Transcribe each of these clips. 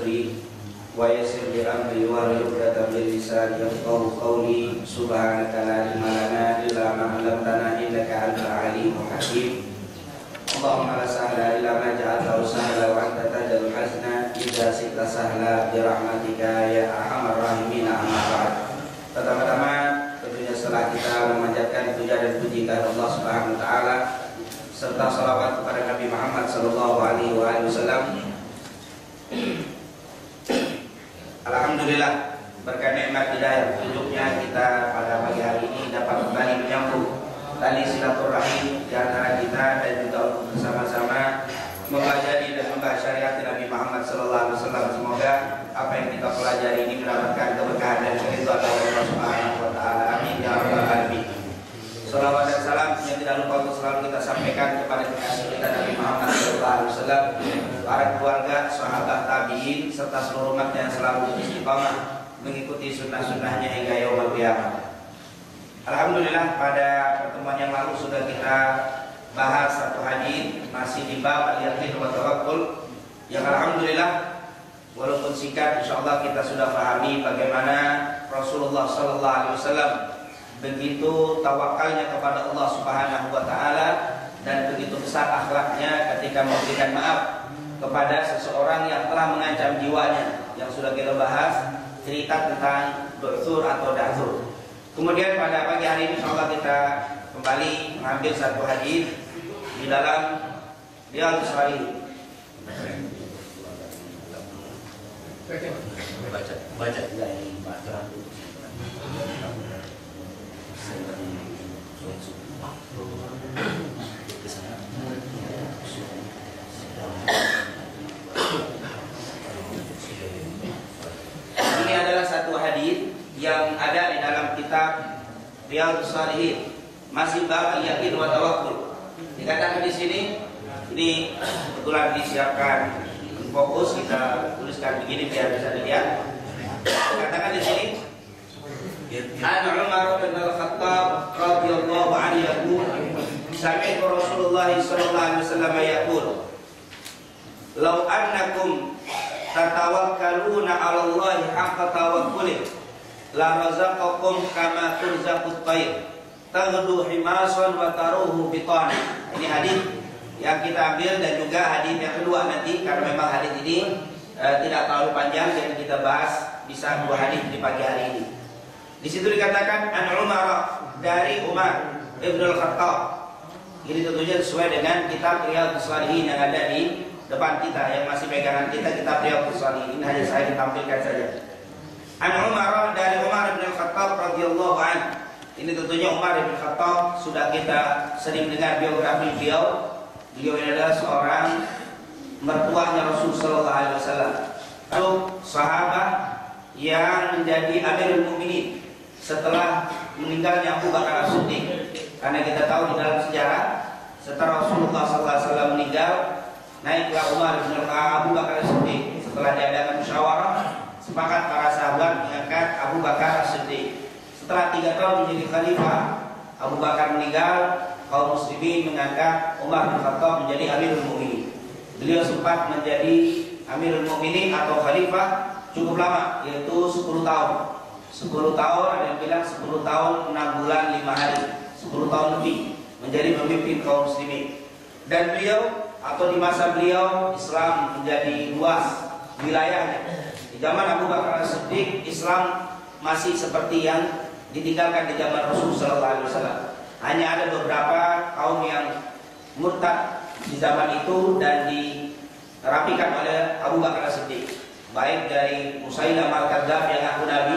sadri wa yassir li amri wahlul 'uqdatam min lisani yafqahu qawli. Subhanaka la ilma lana illa ma 'allamtana innaka antal alimul hakim. Allahumma la sahla illa ma ja'altahu sahla wa anta taj'alul hazna idza syi'ta sahla bi rahmatika ya arhamar rahimin. Amma ba'd. Pertama-tama tentunya setelah kita memanjatkan puja dan puji kepada Allah Subhanahu wa taala serta salawat kepada Nabi Muhammad sallallahu alaihi wasallam. Alhamdulillah, berkat nikmat hidayah petunjuknya kita pada pagi hari ini dapat kembali menyambung tali silaturahim di antara kita dan juga untuk bersama-sama mempelajari dan membahas syariat Nabi Muhammad sallallahu alaihi wasallam. Semoga apa yang kita pelajari ini mendapatkan keberkahan dan keridhaan dari Allah Subhanahu wa taala. Amin ya rabbal alamin. Salawat dan salam yang tidak lupa untuk selalu kita sampaikan kepada kekasih kita Nabi Muhammad SAW, para keluarga, sahabat, tabi'in, serta seluruh umat yang selalu istiqamah mengikuti sunnah-sunnahnya hingga yaumul qiyamah. Alhamdulillah, pada pertemuan yang lalu sudah kita bahas satu hadis masih di bab al-yaqin wa tawakkul yang alhamdulillah walaupun singkat insyaallah kita sudah pahami bagaimana Rasulullah SAW begitu tawakalnya kepada Allah Subhanahu wa taala dan begitu besar akhlaknya ketika memberikan maaf kepada seseorang yang telah mengancam jiwanya, yang sudah kita bahas cerita tentang du'thur atau da'thur. Kemudian pada pagi hari ini insyaallah kita kembali mengambil satu hadis di dalam Riyadhus Shalihin. Baca. Ini adalah satu hadis yang ada di dalam kitab Riyadhus Shalihin, masih bab al-yaqin wa tawakkul. Dikatakan di sini, ini kebetulan disiapkan fokus, kita tuliskan begini biar bisa dilihat. Dikatakan di sini, An Umar bin Al-Khattab radhiyallahu anhu yaqul, sami'tu Rasulullah sallallahu alaihi wasallam yaqul, law annakum tatawakkaluna 'ala Allahi haqqa tawakkuli la razaqakum kama turzaqut tayr taghdu himasan wa taruhu bitana. Ini hadis yang kita ambil dan juga hadis yang kedua nanti, karena memang hadis ini tidak terlalu panjang dan kita bahas bisa dua hadis di pagi hari ini. Di situ dikatakan An Umar, dari Umar Ibn Al-Khattab. Ini tentunya sesuai dengan kitab Riyadhus Shalihin yang ada di depan kita, yang masih pegangan kita, kitab Riyadhus Shalihin. Ini hanya saya ditampilkan saja. An Umar, dari Umar Ibn Al-Khattab radhiyallahu anhu. Ini tentunya Umar Ibn Al-Khattab sudah kita sering dengar biografi beliau. Beliau ini adalah seorang mertuanya Rasul sallallahu alaihi wasallam. Lalu sahabat yang menjadi Amirul Mukminin setelah meninggalnya Abu Bakar As-Siddiq. Karena kita tahu di dalam sejarah setelah Rasulullah SAW meninggal, naiklah Umar bin Abu Bakar As-Siddiq. Setelah diadakan musyawarah, sepakat para sahabat mengangkat Abu Bakar As-Siddiq. Setelah 3 tahun menjadi khalifah, Abu Bakar meninggal, kaum muslimin mengangkat Umar bin Khattab menjadi Amirul Mukminin. Beliau sempat menjadi Amirul Mukminin atau khalifah cukup lama, yaitu 10 tahun. 10 tahun, ada yang bilang 10 tahun 6 bulan 5 hari, 10 tahun lebih menjadi pemimpin kaum muslimin. Dan beliau atau di masa beliau Islam menjadi luas wilayahnya. Di zaman Abu Bakar As-Siddiq Islam masih seperti yang ditinggalkan di zaman Rasul sallallahu alaihi wasallam. Hanya ada beberapa kaum yang murtad di zaman itu dan dirapikan oleh Abu Bakar As-Siddiq. Baik dari Musailamah Al-Kadzdzab yang ngaku nabi,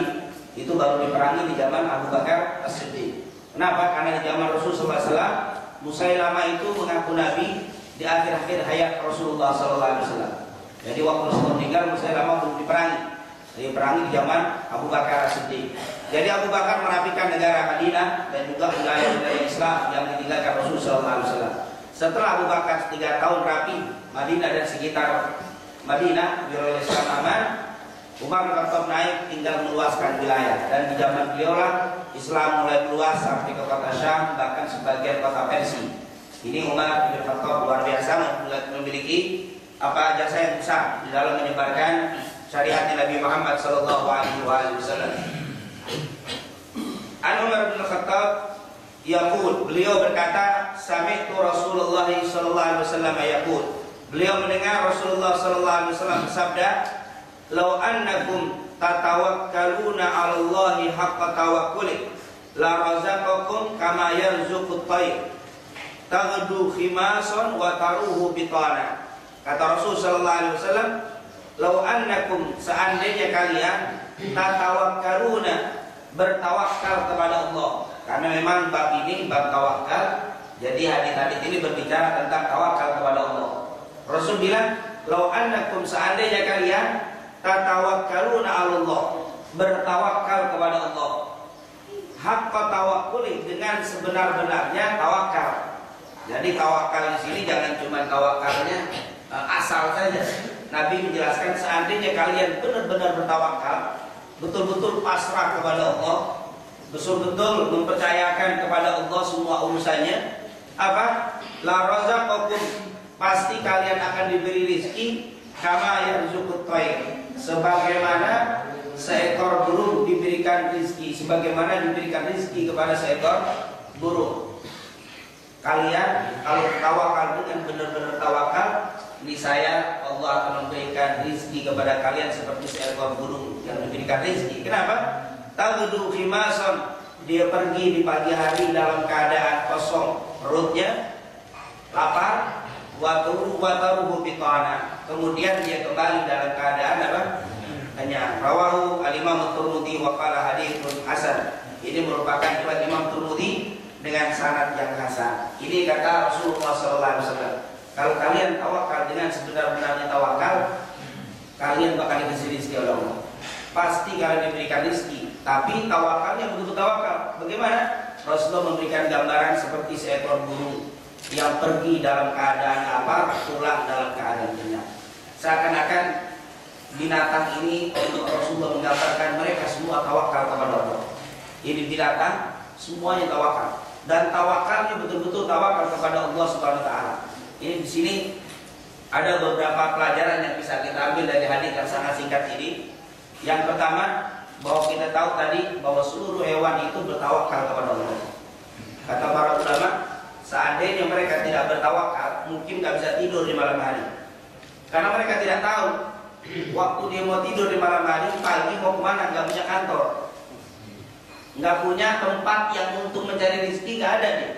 itu baru diperangi di zaman Abu Bakar As-Siddiq. Kenapa? Karena di zaman Rasulullah SAW, Musailamah itu mengaku nabi di akhir-akhir hayat Rasulullah SAW. Jadi waktu Rasulullah meninggal, Musailamah belum diperangi. Diperangi di zaman Abu Bakar As-Siddiq. Jadi Abu Bakar merapikan negara Madinah dan juga wilayah-wilayah Islam yang ditinggalkan Rasulullah SAW. Setelah Abu Bakar 3 tahun rapi Madinah dan sekitar Madinah, wilayah Islam aman, Umar bin Khattab naik tinggal meluaskan wilayah, dan di zaman beliau lah Islam mulai meluas sampai ke kota Syam, bahkan sebagian kota Persia. Ini Umar bin Khattab luar biasa, memiliki jasa yang besar di dalam menyebarkan syariat Nabi Muhammad sallallahu alaihi wasallam. An Umar bin Khattab yaqul, beliau berkata, sami'tu Rasulullah sallallahu alaihi wasallam yaqul, beliau mendengar Rasulullah sallallahu alaihi wasallam bersabda, "Lau annakum tatawakkaluna 'ala Allahi haqqa tawakkuli la razaqakum kama yarzuqut tayr taghdu khimasan wa taruhu bitana." Kata Rasul sallallahu alaihi wasallam, "Lau annakum, seandainya kalian tatawakkaluna, bertawakal kepada Allah." Karena memang bab ini bab tawakal, jadi hadis-hadis ini berbicara tentang tawakal kepada Allah. Rasul bilang, "Lau annakum, seandainya kalian tatawakkaluna 'ala Allah, bertawakal kepada Allah, haqqa tawakkuli, dengan sebenar-benarnya tawakal." Jadi tawakal di sini jangan cuma tawakalnya asal saja. Nabi menjelaskan seandainya kalian benar-benar bertawakal, betul-betul pasrah kepada Allah, betul-betul mempercayakan kepada Allah semua urusannya, apa? La razaqakum, pasti kalian akan diberi rizki, kama yarzuqut tayr, sebagaimana seekor burung diberikan rizki, sebagaimana diberikan rizki kepada seekor burung. Kalian kalau tawakal dengan benar-benar tawakal, niscaya Allah akan memberikan rizki kepada kalian seperti seekor burung yang diberikan rizki. Kenapa? Taghdu khimasan, dia pergi di pagi hari dalam keadaan kosong perutnya, lapar, wa taruhu bitana, kemudian dia kembali dalam keadaan apa? Kenyang. Rawahu al-Imam Tirmidzi wa qala haditsun hasan. Ini merupakan riwayat Imam Tirmidzi dengan sanad yang hasan. Ini kata Rasulullah sallallahu alaihi wasallam, kalau kalian tawakal dengan sebenar-benarnya tawakal, kalian bakal dikasih rezeki oleh Allah. Pasti kalian diberikan rezeki, tapi tawakalnya betul-betul tawakal. Bagaimana? Rasulullah memberikan gambaran seperti seekor burung yang pergi dalam keadaan apa? Pulang dalam keadaan kenyang. Seakan-akan binatang ini untuk Rasulullah menggambarkan mereka semua tawakal kepada Allah. Ini binatang semuanya tawakal, dan tawakalnya betul-betul tawakal kepada Allah Subhanahu wa taala. Ini di sini ada beberapa pelajaran yang bisa kita ambil dari hadis yang sangat singkat ini. Yang pertama, bahwa kita tahu tadi bahwa seluruh hewan itu bertawakal kepada Allah. Kata para ulama, seandainya mereka tidak bertawakal, mungkin nggak bisa tidur di malam hari. Karena mereka tidak tahu waktu dia mau tidur di malam hari, pagi mau kemana, nggak punya kantor, nggak punya tempat yang untuk mencari rezeki, nggak ada dia.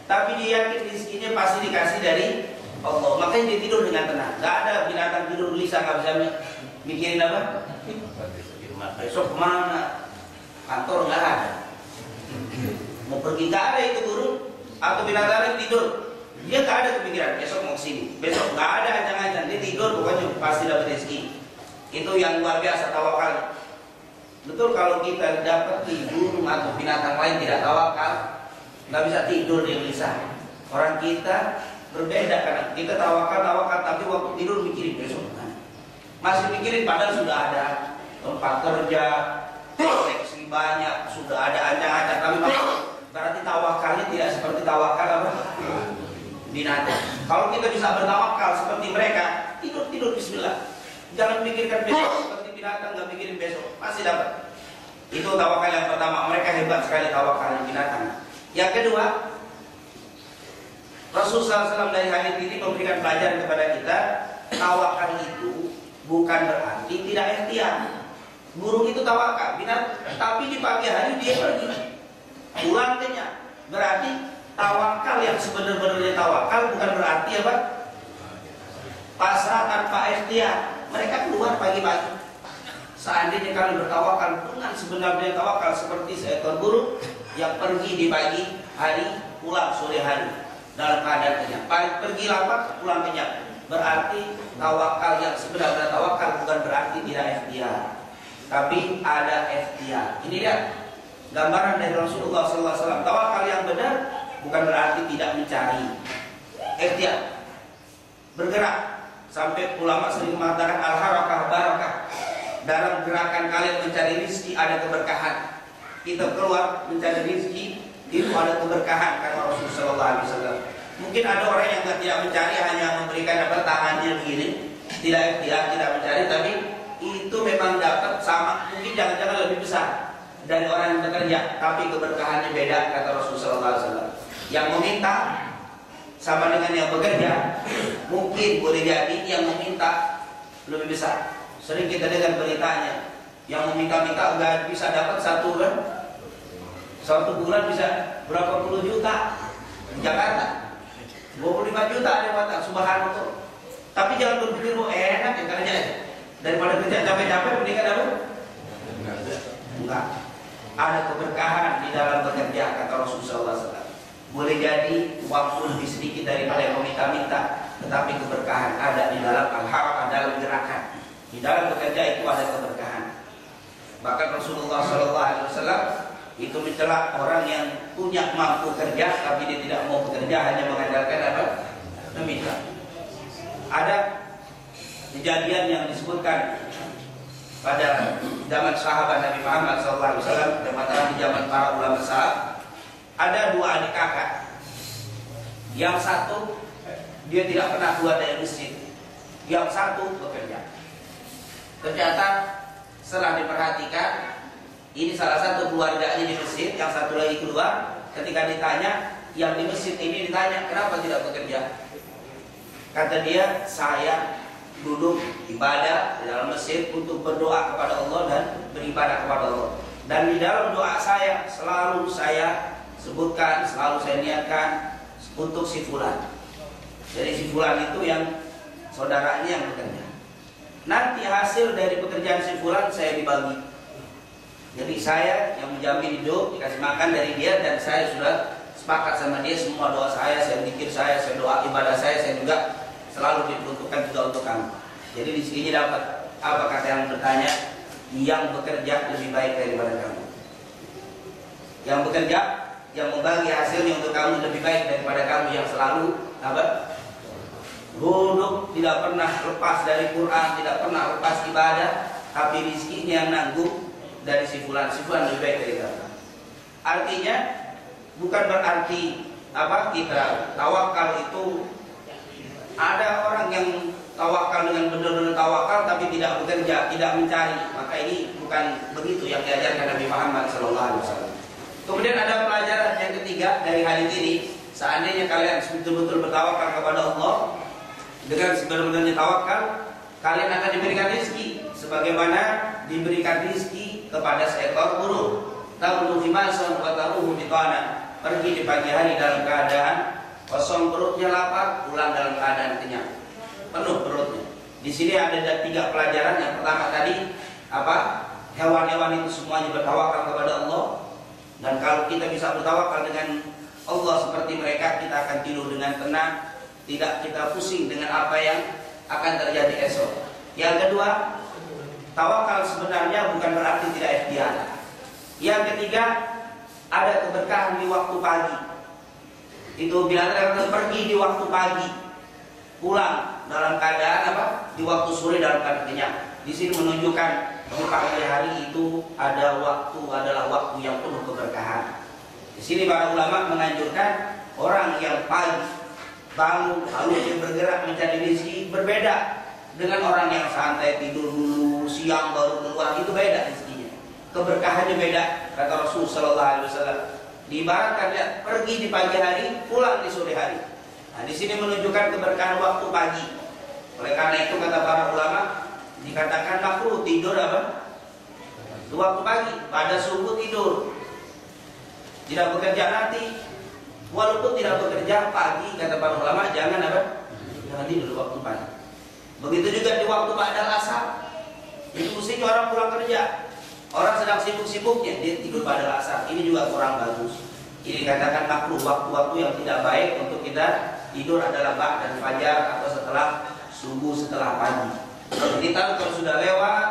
Tapi dia yakin rezekinya pasti dikasih dari Allah, makanya dia tidur dengan tenang. Nggak ada binatang tidur gelisah, nggak bisa mikirin apa? Besok kemana? Kantor nggak ada. Mau pergi nggak ada itu burung atau binatang lain tidur. Dia nggak ada kepikiran besok mau kesini. Besok nggak ada ancang-ancang, dia tidur pokoknya pasti dapat rezeki. Itu yang luar biasa tawakal. Betul, kalau kita dapat tidur atau binatang lain tidak tawakal, nggak bisa tidur dia gelisah. Orang kita berbeda, karena kita tawakal tapi waktu tidur mikirin besok kan. Masih mikirin padahal sudah ada tempat kerja, koleksi banyak, sudah ada ancang-ancang, tapi berarti tawakalnya tidak seperti tawakal apa? Binatang. Kalau kita bisa bertawakal seperti mereka, tidur bismillah. Jangan pikirkan besok seperti binatang, nggak mikirin besok, pasti dapat. Itu tawakal yang pertama, mereka hebat sekali tawakal binatang. Yang kedua, Rasulullah SAW dari hadis ini memberikan pelajaran kepada kita, tawakal itu bukan berarti tidak ikhtiar. Burung itu tawakal, tapi di pagi hari dia pergi, pulang kenyang. Berarti tawakal yang sebenarnya tawakal bukan berarti apa? Pasrah tanpa ikhtiar. Mereka keluar pagi-pagi. Seandainya kalian bertawakal dengan sebenarnya tawakal seperti seekor burung yang pergi di pagi hari, pulang sore hari dalam keadaan kenyang. Pergi lapar, pulang kenyang. Berarti tawakal yang sebenarnya tawakal bukan berarti tidak ikhtiar, tapi ada ikhtiar. Ini dia gambaran dari Rasulullah SAW. Tawakal yang benar bukan berarti tidak mencari, ikhtiar, bergerak. Sampai ulama sering mengatakan al-harakah barakah. Dalam gerakan kalian mencari rezeki ada keberkahan. Kita keluar mencari rezeki itu ada keberkahan, kata Rasulullah SAW. Mungkin ada orang yang tidak mencari, hanya memberikan apa tangannya begini, tidak ikhtiar, tidak mencari, tapi itu jangan-jangan lebih besar dari orang yang bekerja, tapi keberkahannya beda, kata Rasulullah SAW. Yang meminta sama dengan yang bekerja, mungkin boleh jadi yang meminta lebih besar. Sering kita dengar beritanya, yang meminta-minta nggak bisa dapat satu bulan bisa berapa puluh juta di Jakarta, 25 juta ada batang, subhanallah. Tapi jangan berpikir enak ya kerja daripada kerja capek-capek, mendingan apa? Enggak. Ada keberkahan di dalam bekerja, kata Rasulullah SAW. Boleh jadi waktu lebih sedikit daripada yang meminta-minta, tetapi keberkahan ada di dalam al-haraka, dalam gerakan. Di dalam bekerja itu ada keberkahan. Bahkan Rasulullah SAW itu mencela orang yang punya mampu kerja tapi dia tidak mau bekerja, hanya mengandalkan apa? Meminta. Ada kejadian yang disebutkan pada zaman sahabat Nabi Muhammad SAW, dan di zaman para ulama salaf, ada dua adik kakak. Yang satu dia tidak pernah keluar dari masjid, yang satu bekerja. Ternyata setelah diperhatikan, ini salah satu keluarganya di masjid, yang satu lagi keluar. Ketika ditanya, yang di masjid ini ditanya, kenapa tidak bekerja? Kata dia, saya duduk ibadah di dalam masjid untuk berdoa kepada Allah dan beribadah kepada Allah. Dan di dalam doa saya selalu saya sebutkan, selalu saya niatkan untuk si fulan. Jadi si fulan itu yang saudaranya yang bekerja. Nanti hasil dari pekerjaan si fulan saya dibagi. Jadi saya yang menjamin hidup, dikasih makan dari dia, dan saya sudah sepakat sama dia, semua doa saya zikir saya doa ibadah saya juga selalu diperuntukkan juga untuk kamu. Jadi di sini dapat apa kata yang bertanya, yang bekerja lebih baik daripada kamu. Yang bekerja, yang membagi hasilnya untuk kamu lebih baik daripada kamu yang selalu apa? Duduk, tidak pernah lepas dari Quran, tidak pernah lepas ibadah, tapi rizkinya yang nanggung dari si fulan lebih baik dari kamu. Artinya bukan berarti apa kita tawakal itu. Ada orang yang tawakal dengan benar-benar tawakal tapi tidak bekerja, tidak mencari. Maka ini bukan begitu yang diajarkan Nabi Muhammad SAW. Kemudian ada pelajaran yang ketiga dari hadis ini. Seandainya kalian betul-betul bertawakal kepada Allah, dengan sebenarnya tawakal, kalian akan diberikan rezeki sebagaimana diberikan rezeki kepada seekor burung. Tahu fimason wa taruhu bitana. Pergi di pagi hari dalam keadaan kosong perutnya, lapar, pulang dalam keadaan kenyang, penuh perutnya. Di sini ada 3 pelajaran. Yang pertama tadi apa? Hewan-hewan itu semuanya bertawakal kepada Allah. Dan kalau kita bisa bertawakal dengan Allah seperti mereka, kita akan tidur dengan tenang, tidak kita pusing dengan apa yang akan terjadi esok. Yang kedua, tawakal sebenarnya bukan berarti tidak ikhtiar. Yang ketiga, ada keberkahan di waktu pagi. Itu bila kita pergi di waktu pagi, pulang dalam keadaan apa? Di waktu sore dalam keadaan kenyang. Di sini menunjukkan di pagi hari itu adalah waktu yang penuh keberkahan. Di sini para ulama menganjurkan orang yang pagi bangun lalu dia bergerak mencari rezeki berbeda dengan orang yang santai tidur dulu siang baru keluar. Itu beda rezekinya, keberkahannya beda. Kata Rasul Sallallahu Alaihi Wasallam, diibaratkan dia pergi di pagi hari, pulang di sore hari. Nah, di sini menunjukkan keberkahan waktu pagi. Oleh karena itu kata para ulama, dikatakan makruh tidur apa? Di waktu pagi, pada subuh tidur. Tidak bekerja nanti, walaupun tidak bekerja pagi, kata para ulama jangan apa? Jangan tidur di waktu pagi. Begitu juga di waktu ba'dal asar. Itu mestinya orang pulang kerja, orang sedang sibuk-sibuknya, dia tidur pada asar. Ini juga kurang bagus. Ini dikatakan makruh, waktu-waktu yang tidak baik untuk kita tidur adalah ba'dal fajar atau setelah subuh, setelah pagi. Jadi kalau sudah lewat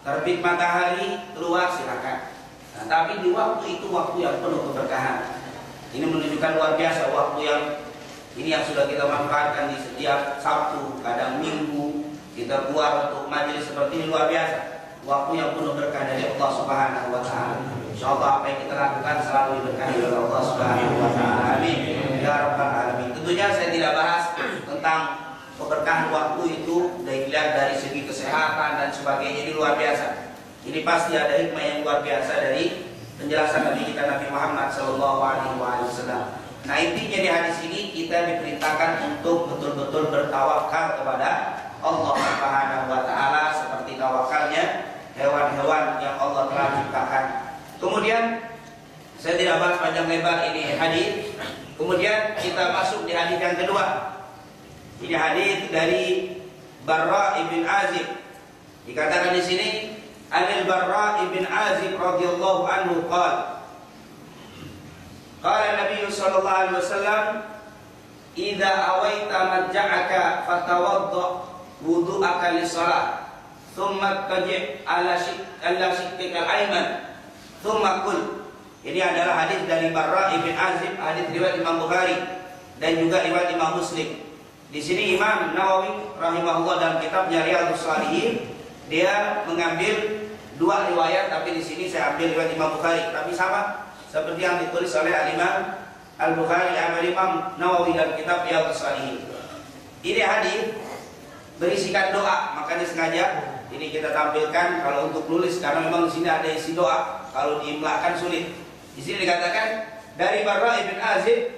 terbit matahari keluar silakan. Nah, tapi di waktu itu waktu yang penuh keberkahan. Ini menunjukkan luar biasa waktu yang ini yang sudah kita manfaatkan di setiap Sabtu, kadang Minggu kita keluar untuk majelis seperti ini luar biasa. Waktu yang penuh berkah dari Allah Subhanahu wa taala. Insyaallah apa yang kita lakukan selalu diberkahi oleh Allah Subhanahu wa taala. Amin. Ya rabbal alamin. Tentunya saya tidak bahas tentang keberkahan waktu itu dilihat dari segi kesehatan dan sebagainya, ini luar biasa. Ini pasti ada hikmah yang luar biasa dari penjelasan Nabi kita Nabi Muhammad Sallallahu Alaihi Wasallam. Nah, intinya di hadis ini kita diperintahkan untuk betul-betul bertawakal kepada Allah Subhanahu Wa Taala seperti tawakalnya hewan-hewan yang Allah telah ciptakan. Kemudian saya tidak bahas panjang lebar ini hadis. Kemudian kita masuk di hadis yang kedua. Ini hadis dari Barra ibn Azib. Dikatakan di sini, Anil Barra ibn Azib radhiyallahu anhu qala Nabi sallallahu alaihi wasallam, "Idza awaita madja'aka fatawadda wudu'aka lis-shalah, thumma taji' ala shiqqikal ayman, thumma qul." Ini adalah hadis dari Barra ibn Azib, hadis riwayat Imam Bukhari dan juga riwayat Imam Muslim. Di sini Imam Nawawi rahimahullah dalam kitabnya Riyadhus Shalihin dia mengambil dua riwayat, tapi di sini saya ambil riwayat Imam Bukhari, tapi sama seperti yang ditulis oleh Imam Al-Bukhari, Imam Nawawi dalam kitab Riyadhus Shalihin. Ini hadis berisikan doa, makanya sengaja ini kita tampilkan kalau untuk nulis karena memang di sini ada isi doa, kalau diimlakan sulit. Di sini dikatakan dari Barra ibn Azib,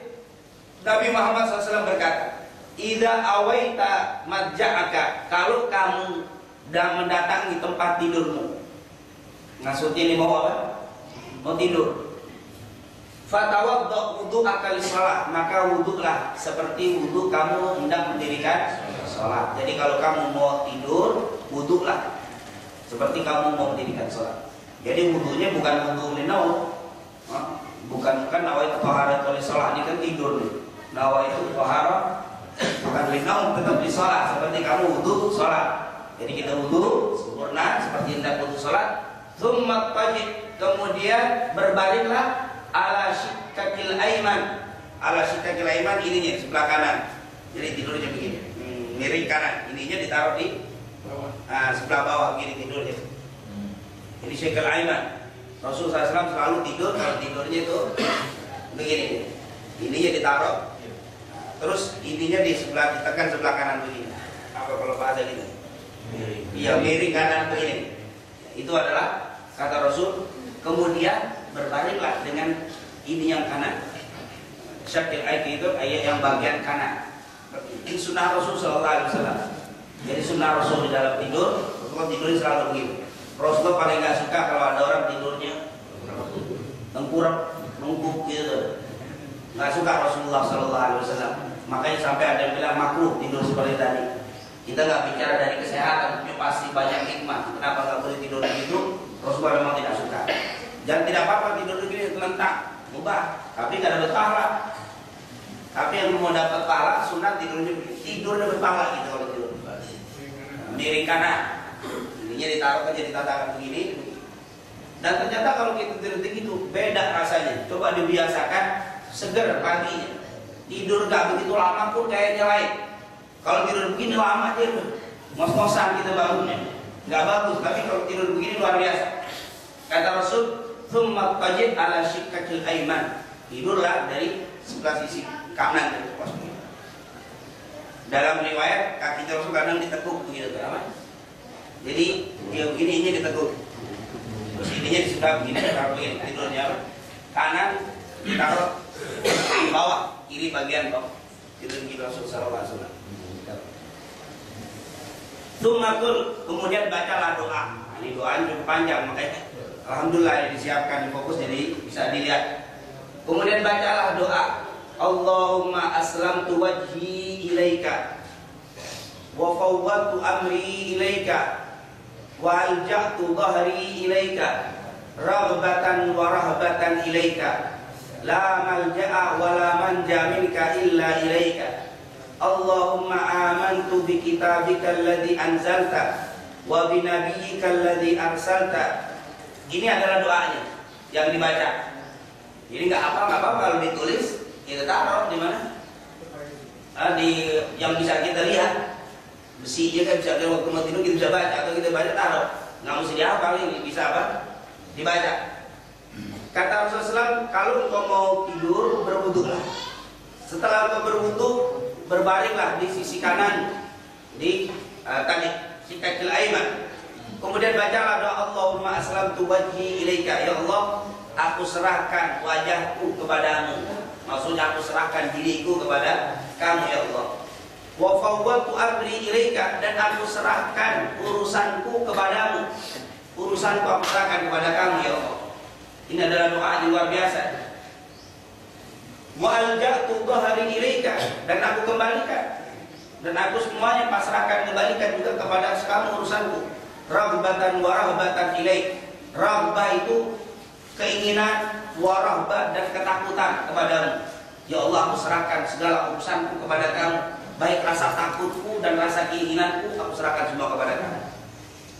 Nabi Muhammad SAW berkata, "Idza awaita madja'aka," kalau kamu dan mendatangi tempat tidurmu. Maksudnya ini mau apa? Mau tidur. Fatawadda wudu'aka lis-shalah, maka wudu'lah seperti wudu kamu hendak mendirikan salat. Jadi kalau kamu mau tidur, wudu'lah seperti kamu mau mendirikan salat. Jadi wudunya bukan wudu linau. Bukan nawaitu taharatu lis-shalah, ini kan tidur nih. Nawaitu taharah bukan linau, tetap di salat seperti kamu wudu salat. Jadi kita wudu sempurna seperti hendak wudu salat. Tsumma tajid, kemudian berbaringlah ala shiqqil ayman. Ala shiqqil ayman ininya sebelah kanan. Jadi tidurnya begini, miring kanan. Ininya ditaruh di sebelah bawah begini tidurnya. Ini shiqqil ayman. Rasulullah SAW selalu tidur, kalau tidurnya itu begini. Ininya ditaruh. Terus ininya di sebelah, ditekan sebelah kanan begini. Apa kalau bahasa gitu? Iya, miring kanan begini. Itu adalah kata Rasul. Kemudian berbaringlah dengan ini yang kanan. Syakil ayat itu ayat yang bagian kanan. Ini sunnah Rasul Sallallahu Alaihi Wasallam. Jadi sunnah Rasul di dalam tidur, Rasulullah tidurnya selalu begini. Rasulullah paling nggak suka kalau ada orang tidurnya tengkurap, nunggu gitu. Nggak suka Rasulullah Sallallahu Alaihi Wasallam. Makanya sampai ada yang bilang makruh tidur seperti tadi. Kita nggak bicara dari kesehatan, tapi pasti banyak hikmah. Kenapa nggak boleh tidur begitu? Rasulullah memang tidak suka. Dan tidak apa-apa tidur begini terlentang, mubah. Tapi nggak dapat pahala. Tapi yang mau dapat pahala, sunat tidurnya dapat pahala gitu kalau tidur. Miring kanan, ininya ditaruh aja di tatakan begini. Dan ternyata kalau kita tidur begitu beda rasanya. Coba dibiasakan, seger paginya. Tidur nggak begitu lama pun kayaknya lain. Kalau tidur begini lama aja, ngos-ngosan kita bangunnya, nggak bagus. Tapi kalau tidur begini luar biasa. Kata Rasul, "Tsumma tajid ala shiqqil ayman." Tidurlah dari sebelah sisi kanan itu posisinya. Dalam riwayat kaki Rasul kadang ditekuk begitu, kenapa? Jadi yang ininya ditekuk, terus ininya di sebelah begini, taruh begini tidurnya. Kanan taruh di bawah, kiri bagian bawah. Tidur gitu Rasul Sallallahu Alaihi Wasallam. Tumakul, kemudian bacalah doa. Ini doanya cukup panjang, makanya alhamdulillah disiapkan fokus jadi bisa dilihat. Kemudian bacalah doa. Allahumma aslamtu wajhi ilaika wa fawwadtu amri ilaika wa alja'tu dhahri ilaika raghbatan wa rahbatan ilaika la malja'a wa la manja minka illa ilaika. Allahumma amantu bi kitabika alladhi anzalta wa bi nabiyyika alladhi arsalta. Ini adalah doanya yang dibaca. Jadi nggak apa-apa kalau ditulis, kita taruh di mana? Di yang bisa kita lihat. Besinya kan bisa waktu mau tidur kita bisa baca atau kita baca taruh. Nggak mesti dihafal, ini bisa apa? Dibaca. Kata Rasulullah SAW, kalau engkau mau tidur berwudulah. Setelah engkau berwudu, berbaringlah di sisi kanan di tadi shiqqil ayman. Kemudian bacalah doa Allahumma aslamtu wajhi ilaika, ya Allah, aku serahkan wajahku kepadamu. Maksudnya aku serahkan diriku kepada kamu ya Allah. Wa fawwadtu amri ilaika, dan aku serahkan urusanku kepadamu. Urusanku aku serahkan kepada kamu ya Allah. Ini adalah doa yang luar biasa. Wa alja'tu dhahri ilaika, dan aku kembalikan, dan aku semuanya pasrahkan, kembalikan juga kepada kamu urusanku. Raghbatan wa rahbatan ilaik. Raghbah itu keinginan, wa rahbah dan ketakutan kepadamu. Ya Allah, aku serahkan segala urusanku kepada kamu, baik rasa takutku dan rasa keinginanku, aku serahkan semua kepada kamu.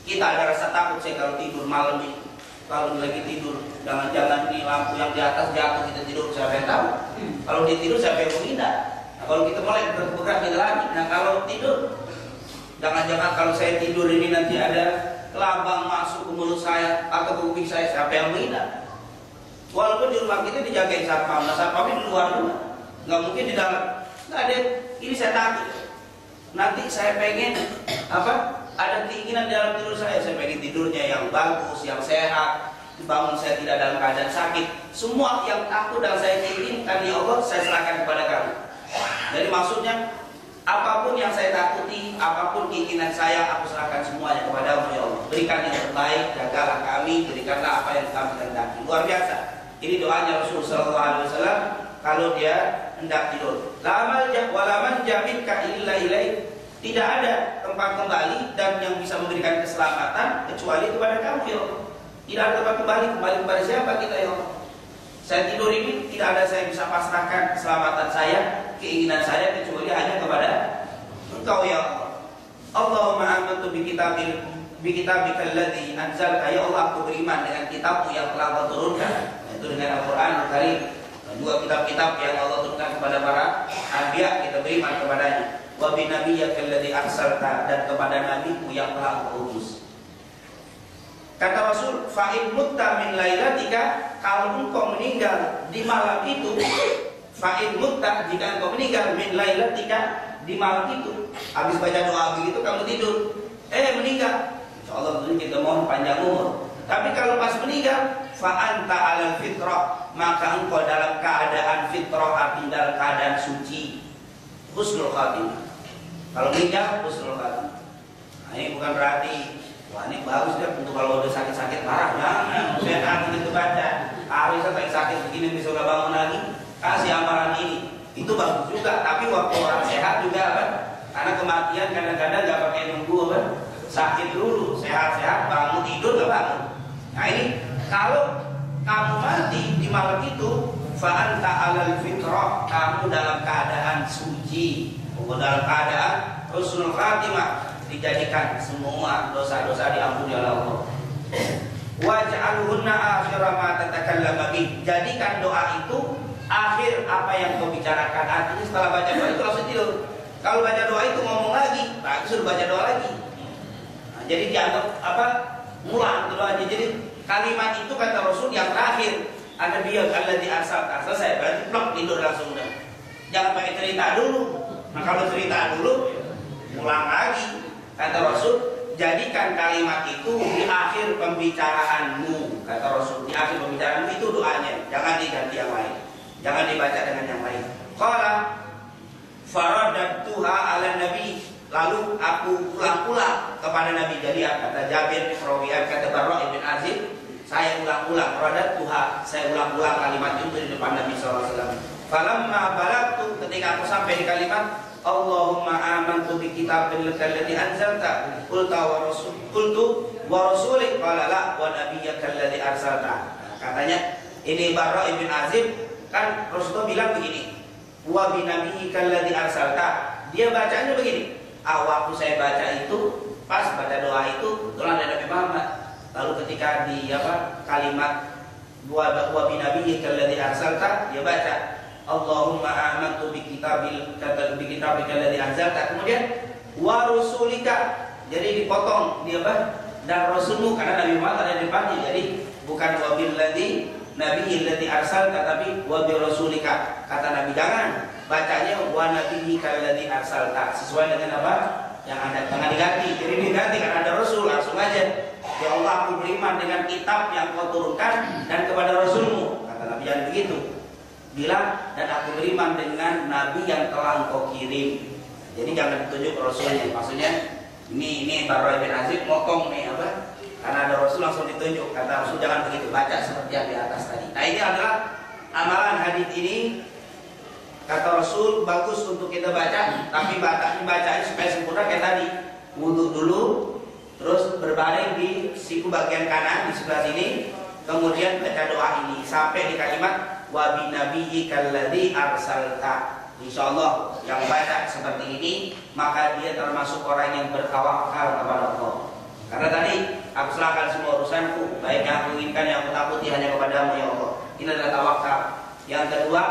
Kita ada rasa takut saya kalau tidur malam ini. Kalau lagi tidur, jangan-jangan ini lampu yang di atas jatuh, kita tidur, siapa yang tahu? Kalau dia tidur, siapa yang menghindar? Nah, kalau kita mulai bergerak kita lagi. Nah, kalau tidur, jangan-jangan kalau saya tidur ini nanti ada kelabang masuk ke mulut saya atau ke kuping saya, siapa yang menghindar? Walaupun di rumah kita dijagain satpam, nah satpam di luar rumah, nggak mungkin di dalam. Nggak ada. Ini saya takut. Nanti saya pengen apa? Ada keinginan di dalam tidur saya pengen tidurnya yang bagus, yang sehat, bangun saya tidak dalam keadaan sakit. Semua yang aku dan saya inginkan ya Allah, saya serahkan kepada kamu. Jadi maksudnya apapun yang saya takuti, apapun keinginan saya, aku serahkan semuanya kepadamu ya Allah. Berikan yang terbaik, jagalah kami, berikanlah apa yang kami kehendaki. Luar biasa. Ini doanya Rasulullah SAW kalau dia hendak tidur. Walaman jaminka illa ilaih. Tidak ada tempat kembali dan yang bisa memberikan keselamatan kecuali kepada kamu ya Allah. Tidak ada tempat kembali kepada siapa kita ya Allah. Saya tidur ini tidak ada saya bisa pasrahkan keselamatan saya, keinginan saya kecuali hanya kepada Engkau ya Allah. Allahumma amantu bi kitabika alladzi anzalta, ya Allah, aku beriman dengan kitabmu yang telah Kau turunkan, yaitu dengan Al-Qur'an Al-Karim. Dua kitab-kitab yang Allah turunkan kepada para anbiya, kita beriman kepadanya. Wa bi nabiyyika alladzi arsalta, dan kepada nabimu yang telah Engkau utus. Kata Rasul, fa in mutta min lailatika, kalau engkau meninggal di malam itu, fa in mutta, jika engkau meninggal min lailatika, di malam itu, habis baca doa begitu kamu tidur, meninggal, insyaallah kita mohon panjang umur. Tapi kalau pas meninggal, fa anta alal fitrah, maka engkau dalam keadaan fitrah, artinya dalam keadaan suci, husnul khatimah. Kalau meninggal husnul khatimah. Nah, ini bukan berarti wah ini bagus deh untuk kalau udah sakit-sakit parah, jangan sehat gitu baca. Bisa sakit begini bisa udah bangun lagi, kasih amalan ini, itu bagus juga. Tapi waktu orang sehat juga kan, karena kematian kadang-kadang nggak pakai nunggu kan, sakit dulu, sehat-sehat bangun tidur nggak bangun. Nah ini kalau kamu mati di malam itu, fa anta alal fitrah, kamu dalam keadaan suci, dalam keadaan husnul khatimah, dijadikan semua dosa-dosa diampuni oleh Allah. Waj'alhunna akhira ma tatakallamu bih. Jadikan doa itu akhir apa yang kau bicarakan. Artinya setelah baca doa itu langsung tidur. Kalau baca doa itu ngomong lagi, nah suruh baca doa lagi. Nah, jadi dianggap apa? Mulang doanya. Jadi kalimat itu kata Rasul yang terakhir. Ada dia alladzi arsalta. Selesai, berarti plok tidur langsung udah. Jangan pakai cerita dulu. Nah kalau cerita dulu, ulang lagi. Kata Rasul, jadikan kalimat itu di akhir pembicaraanmu. Kata Rasul, di akhir pembicaraanmu itu doanya. Jangan diganti yang lain, jangan dibaca dengan yang lain. Qala faradatuha ala nabi, lalu aku ulang-ulang kepada Nabi. Jadi kata Jabir perawian, kata Barra ibn Azib, saya ulang-ulang faradatuha, saya ulang-ulang kalimat itu di depan Nabi SAW. Falamma balagtu, ketika aku sampai di kalimat Allahumma amantu bi kitabil ladzi anzalta, qultu wa rasulik, qala la wa nabiyyakal ladzi arsalta. Katanya ini Barra ibn Azib, kan Rasulullah bilang begini, wa bi nabiyyikal ladzi arsalta. Dia bacanya begini. Waktu saya baca itu, pas baca doa itu, kebetulan ada Nabi Muhammad. Lalu ketika di kalimat wa bi nabiyyikal ladzi arsalta, dia baca Allahumma amantu bi kitabika alladzi anzalta. Kemudian wa rusulika. Jadi dipotong dia dan rasulmu, karena Nabi Muhammad ada di depannya. Jadi bukan wa bil ladzi nabiyil ladzi arsalta, tapi wa bi rasulika. Kata Nabi jangan, bacanya wa nabiyyikal ladzi arsalta, sesuai dengan apa yang ada jangan diganti. Jadi diganti karena ada Rasul, langsung aja. Ya Allah, aku beriman dengan kitab yang kau turunkan dan kepada Rasulmu. Kata Nabi jangan begitu. Bilang, dan aku beriman dengan Nabi yang telah engkau kirim. Jadi jangan ditunjuk Rasulnya. Maksudnya ini Bara bin Azib motong nih apa? Karena ada Rasul langsung ditunjuk. Kata Rasul jangan begitu, baca seperti yang di atas tadi. Nah ini adalah amalan hadis ini. Kata Rasul bagus untuk kita baca, tapi bacanya supaya sempurna kayak tadi. Wudhu dulu, terus berbaring di siku bagian kanan di sebelah sini, kemudian baca doa ini sampai di kalimat wa bi nabiyyikal ladzi arsalta. Insyaallah yang baca seperti ini maka dia termasuk orang yang bertawakal kepada Allah. Karena tadi aku serahkan semua urusanku, baik yang aku inginkan yang aku takuti hanya kepadamu ya Allah. Ini adalah tawakal. Yang kedua,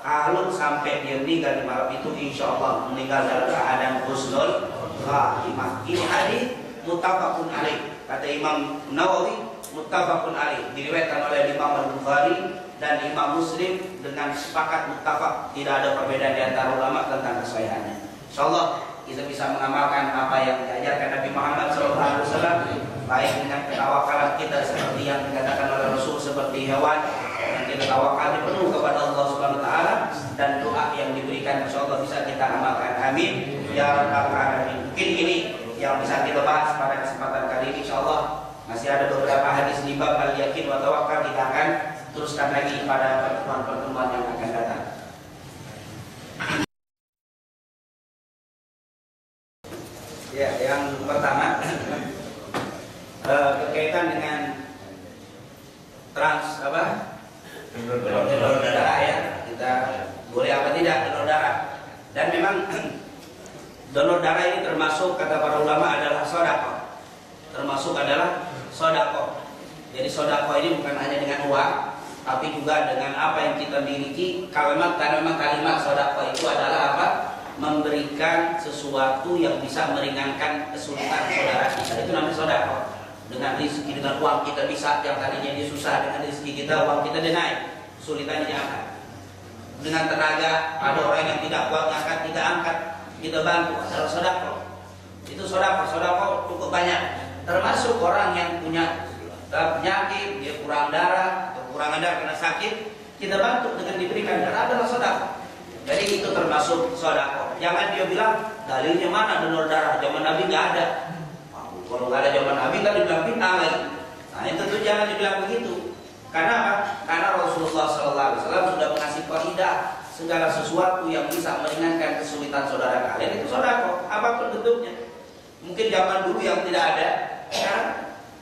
kalau sampai dia meninggal di malam itu insya Allah meninggal dalam keadaan husnul khatimah. Ini hadis muttafaqun alaih. Kata Imam Nawawi muttafaqun alaih. Diriwayatkan oleh Imam Al-Bukhari dan Imam Muslim dengan sepakat muttafaq, tidak ada perbedaan di antara ulama tentang kesahihannya. Insyaallah kita bisa mengamalkan apa yang diajarkan Nabi Muhammad SAW, baik dengan ketawakalan kita seperti yang dikatakan oleh Rasul seperti hewan yang kita tawakal penuh kepada Allah Subhanahu wa taala, dan doa yang diberikan insyaallah bisa kita amalkan. Amin ya rabbal alamin. Mungkin ini yang bisa kita bahas pada kesempatan kali ini. Insyaallah masih ada beberapa hadis di bab al-yakin wa tawakkal, kita akan teruskan lagi pada pertemuan-pertemuan yang akan datang. Ya, yang pertama berkaitan dengan donor darah ya. Kita boleh apa tidak donor darah. Dan memang donor darah ini termasuk kata para ulama adalah sedekah. Termasuk adalah sedekah. Jadi sedekah ini bukan hanya dengan uang, tapi juga dengan apa yang kita miliki. Karena memang kalimat sedekah itu adalah apa? Memberikan sesuatu yang bisa meringankan kesulitan saudara kita. Itu namanya sedekah. Dengan rezeki, dengan uang kita bisa, yang tadinya dia susah, dengan rezeki kita, uang kita dia naik, kesulitannya diangkat. Dengan tenaga, ada orang yang tidak kuat ngangkat, kita angkat, kita bantu, adalah sedekah. Itu sedekah cukup banyak. Termasuk orang yang punya penyakit, dia kurang darah, atau kekurangan darah karena sakit, kita bantu dengan diberikan darah, adalah sedekah. Jadi itu termasuk sedekah. Jangan dia bilang dalilnya mana donor darah, zaman Nabi nggak ada. Kalau nggak ada zaman Nabi kan dibilang bid'ah lagi. Nah itu tuh jangan dibilang begitu. Karena apa? Karena Rasulullah SAW sudah mengasih kaidah, segala sesuatu yang bisa meringankan kesulitan saudara kalian itu sedekah, apapun bentuknya. Mungkin zaman dulu yang tidak ada, ya,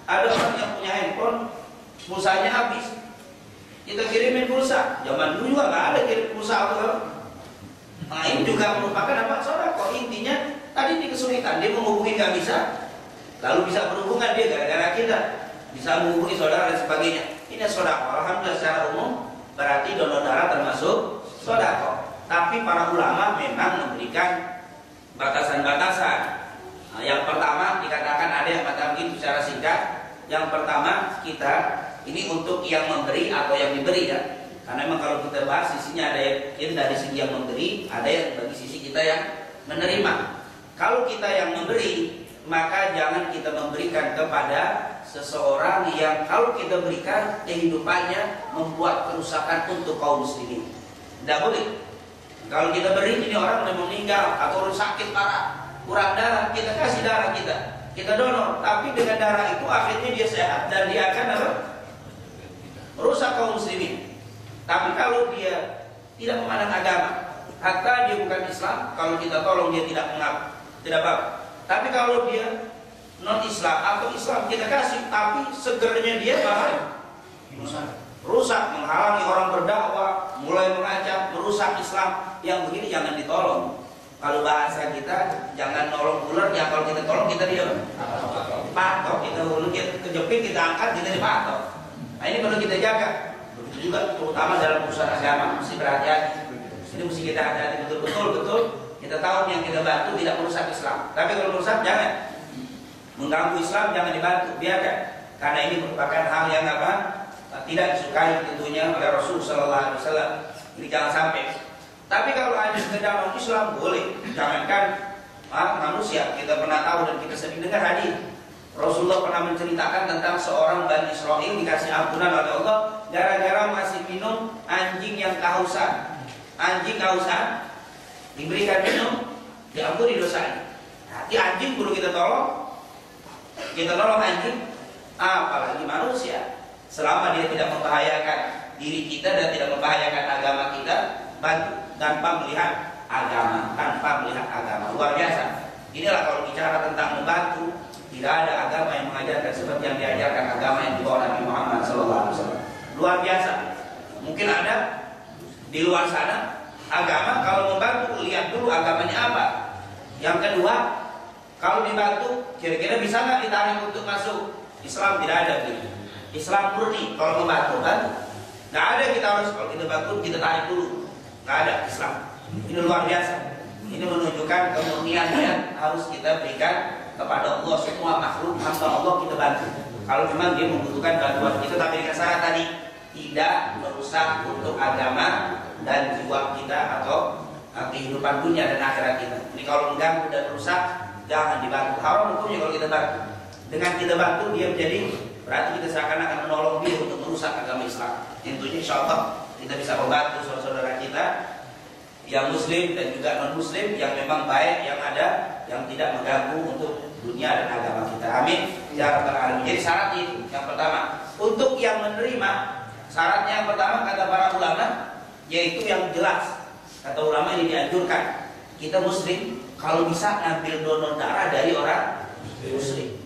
ada orang yang punya handphone, pulsanya habis, kita kirimin pulsa. Zaman dulu juga nggak ada kirim pulsa atau. Nah ini juga merupakan apa? Sedekah. Intinya tadi di kesulitan dia menghubungi nggak bisa, lalu bisa berhubungan dia gara-gara kita bisa menghubungi saudara dan sebagainya. Ini sedekah. Alhamdulillah secara umum berarti donor darah termasuk sedekah. Tapi para ulama memang memberikan batasan-batasan. Nah, yang pertama dikatakan ada yang mengatakan begitu secara singkat. Yang pertama kita ini untuk yang memberi atau yang diberi ya. Karena memang kalau kita bahas sisinya ada yang dari segi yang memberi, ada yang bagi sisi kita yang menerima. Kalau kita yang memberi, maka jangan kita memberikan kepada seseorang yang kalau kita berikan kehidupannya membuat kerusakan untuk kaum muslimin. Tidak boleh. Kalau kita beri ini orang yang meninggal atau sakit parah, kurang darah, kita kasih darah kita donor. Tapi dengan darah itu akhirnya dia sehat dan dia akan apa? Merusak kaum muslimin. Tapi kalau dia tidak memandang agama, hatta dia bukan Islam, kalau kita tolong dia tidak mengapa, tidak apa. Tapi kalau dia non Islam atau Islam kita kasih, tapi segernya dia bahaya, rusak, menghalangi orang berdakwah, mulai mengajak, merusak Islam. Yang begini jangan ditolong. Kalau bahasa kita jangan nolong ular, ya kalau kita tolong kita dia patok, kita kejepit, kita angkat, kita dipatok. Nah ini perlu kita jaga. Begitu juga terutama dalam urusan agama, mesti berhati-hati. Ini mesti kita hati-hati betul. Kita tahu yang kita bantu tidak merusak Islam. Tapi kalau merusak jangan. Mengganggu Islam jangan dibantu, biarkan. Karena ini merupakan hal yang apa? Tidak disukai tentunya oleh Rasul sallallahu alaihi wasallam. Ini jangan sampai. Tapi kalau hanya sekedar non Islam boleh. Jangankan manusia. Kita pernah tahu dan kita sering dengar hadis. Rasulullah pernah menceritakan tentang seorang Bani Israel dikasih ampunan oleh Allah gara-gara masih minum anjing yang kehausan. Anjing kehausan diberikan minum, diampuni dosanya. Hati anjing perlu kita tolong. Kita tolong anjing, apalagi manusia. Selama dia tidak membahayakan diri kita dan tidak membahayakan agama kita, bantu tanpa melihat agama, luar biasa. Inilah kalau bicara tentang membantu, tidak ada agama yang mengajarkan seperti yang diajarkan agama yang dibawa Nabi Muhammad SAW. Luar biasa. Mungkin ada di luar sana agama kalau membantu lihat dulu agamanya apa. Yang kedua, kalau dibantu kira-kira bisa nggak ditarik untuk masuk Islam? Tidak ada gitu. Islam murni kalau membantu kan. Nggak ada kita harus kalau kita bantu kita tarik dulu. Nggak ada Islam. Ini luar biasa. Ini menunjukkan kemurnian yang harus kita berikan kepada Allah. Semua makhluk hamba Allah kita bantu. Kalau memang dia membutuhkan bantuan kita, tapi dengan syarat tadi tidak merusak untuk agama dan jiwa kita atau kehidupan dunia dan akhirat kita. Ini kalau mengganggu dan merusak, jangan dibantu. Haram hukumnya kalau kita bantu. Dengan kita bantu dia menjadi berarti kita seakan-akan menolong dia untuk merusak agama Islam. Tentunya insya Allah kita bisa membantu saudara-saudara kita yang muslim dan juga non muslim yang memang baik, yang ada, yang tidak mengganggu untuk dunia dan agama kita. Amin ya rabbal alamin. Jadi syarat itu yang pertama. Untuk yang menerima, syaratnya yang pertama kata para ulama yaitu yang jelas. Kata ulama ini dianjurkan kita muslim kalau bisa ngambil donor darah dari orang muslim.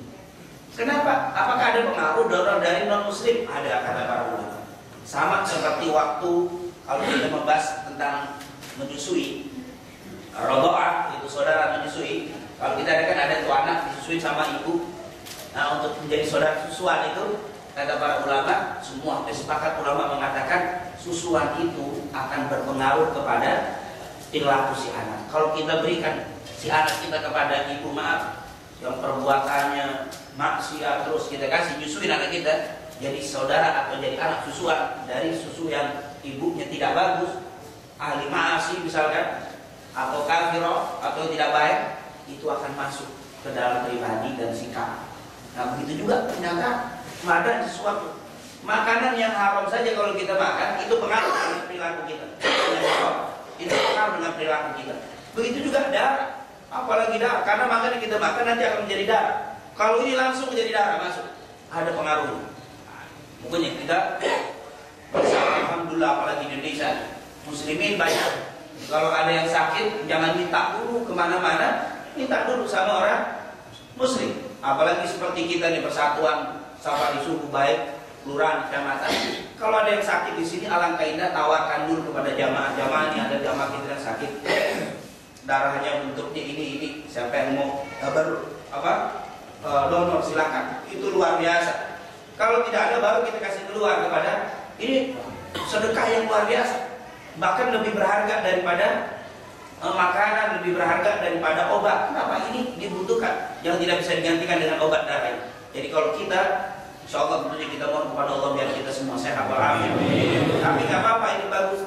Kenapa? Apakah ada pengaruh donor dari non muslim? Ada, kata para ulama. Sama seperti waktu kalau kita membahas tentang menyusui, rodoah itu saudara menyusui. Kalau kita ada tuh anak disusui sama ibu, nah untuk menjadi saudara susuan itu kata para ulama semua sepakat ulama mengatakan susuan itu akan berpengaruh kepada perilaku si anak. Kalau kita berikan si anak kita kepada ibu maaf yang perbuatannya maksiat terus kita kasih nyusuin anak kita jadi saudara atau jadi anak susuan dari susu yang ibunya tidak bagus, ahli maasi misalkan, atau kafiro atau tidak baik, itu akan masuk ke dalam pribadi dan sikap. Nah begitu juga ternyata ada sesuatu makanan yang haram saja kalau kita makan itu pengaruh dengan perilaku kita. Itu pengaruh dengan perilaku kita. Begitu juga darah, apalagi darah, karena makanan yang kita makan nanti akan menjadi darah. Kalau ini langsung menjadi darah masuk, ada pengaruhnya. Pokoknya kita alhamdulillah apalagi di Indonesia muslimin banyak. Kalau ada yang sakit jangan minta dulu kemana-mana, minta dulu sama orang muslim. Apalagi seperti kita di persatuan safari suku baik kelurahan kecamatan. Kalau ada yang sakit di sini alangkah indah tawarkan dulu kepada jamaah ini ada jamaah kita yang sakit. Darahnya bentuknya ini siapa yang mau donor silakan. Itu luar biasa. Kalau tidak ada baru kita kasih keluar kepada ini sedekah yang luar biasa. Bahkan lebih berharga daripada makanan, lebih berharga daripada obat. Kenapa? Ini dibutuhkan yang tidak bisa digantikan dengan obat darah. Jadi kalau kita insya Allah tentunya kita mohon kepada Allah biar kita semua sehat walafiat. Tapi nggak apa-apa, ini bagus.